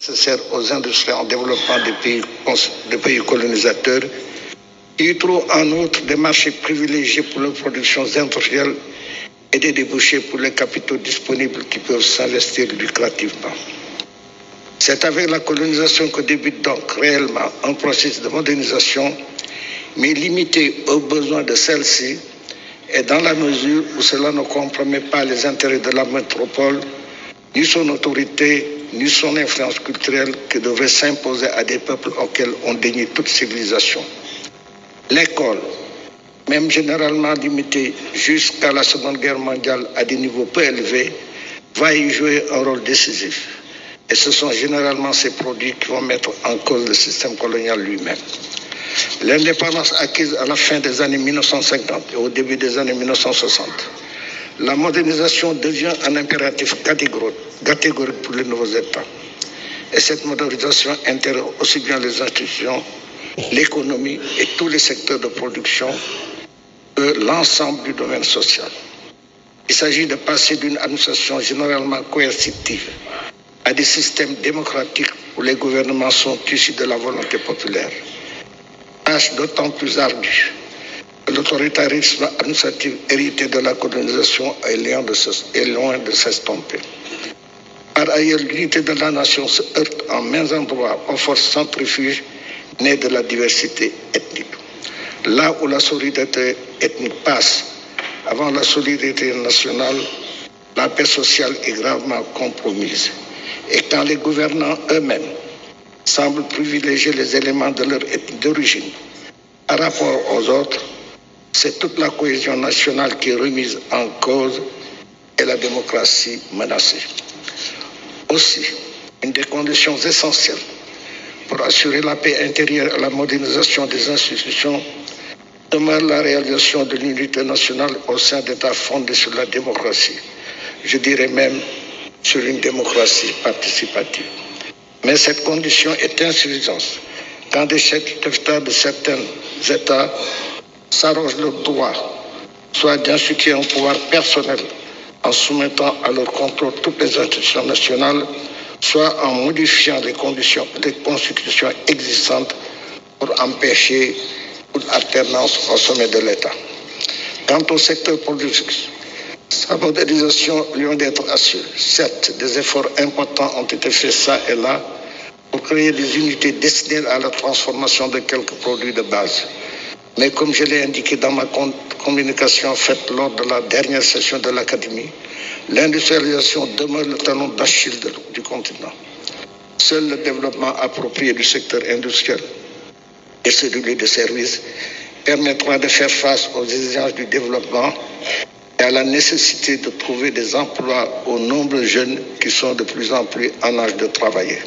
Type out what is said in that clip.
nécessaire aux industries en développement des pays colonisateurs, qui trouvent en outre des marchés privilégiés pour les productions industrielles et des débouchés pour les capitaux disponibles qui peuvent s'investir lucrativement. C'est avec la colonisation que débute donc réellement un processus de modernisation, mais limité aux besoins de celle-ci et dans la mesure où cela ne compromet pas les intérêts de la métropole, ni son autorité, ni son influence culturelle qui devrait s'imposer à des peuples auxquels on dénie toute civilisation. L'école, même généralement limitée jusqu'à la Seconde Guerre mondiale à des niveaux peu élevés, va y jouer un rôle décisif. Et ce sont généralement ces produits qui vont mettre en cause le système colonial lui-même. L'indépendance acquise à la fin des années 1950 et au début des années 1960, la modernisation devient un impératif catégorique pour les nouveaux États. Et cette modernisation intéresse aussi bien les institutions, l'économie et tous les secteurs de production que l'ensemble du domaine social. Il s'agit de passer d'une administration généralement coercitive à des systèmes démocratiques où les gouvernements sont issus de la volonté populaire. Tâche d'autant plus ardue que l'autoritarisme administratif hérité de la colonisation est loin de s'estomper. Par ailleurs, l'unité de la nation se heurte en mains endroits aux forces centrifuges nées de la diversité ethnique. Là où la solidarité ethnique passe avant la solidarité nationale, la paix sociale est gravement compromise. Et quand les gouvernants eux-mêmes semblent privilégier les éléments de leur ethnie d'origine par rapport aux autres, c'est toute la cohésion nationale qui est remise en cause et la démocratie menacée. Aussi, une des conditions essentielles pour assurer la paix intérieure et la modernisation des institutions demeure la réalisation de l'unité nationale au sein d'États fondés sur la démocratie. Je dirais même sur une démocratie participative. Mais cette condition est insuffisante quand des chefs d'État de certains États s'arrogent le droit, soit d'instituer un pouvoir personnel en soumettant à leur contrôle toutes les institutions nationales, soit en modifiant les constitutions existantes pour empêcher toute alternance au sommet de l'État. Quant au secteur politique, sa modernisation lui doit d'être assurée. Certes, des efforts importants ont été faits ça et là pour créer des unités destinées à la transformation de quelques produits de base. Mais comme je l'ai indiqué dans ma communication faite lors de la dernière session de l'Académie, l'industrialisation demeure le talon d'Achille du continent. Seul le développement approprié du secteur industriel et celui des services permettra de faire face aux exigences du développement et à la nécessité de trouver des emplois aux nombreux jeunes qui sont de plus en plus en âge de travailler.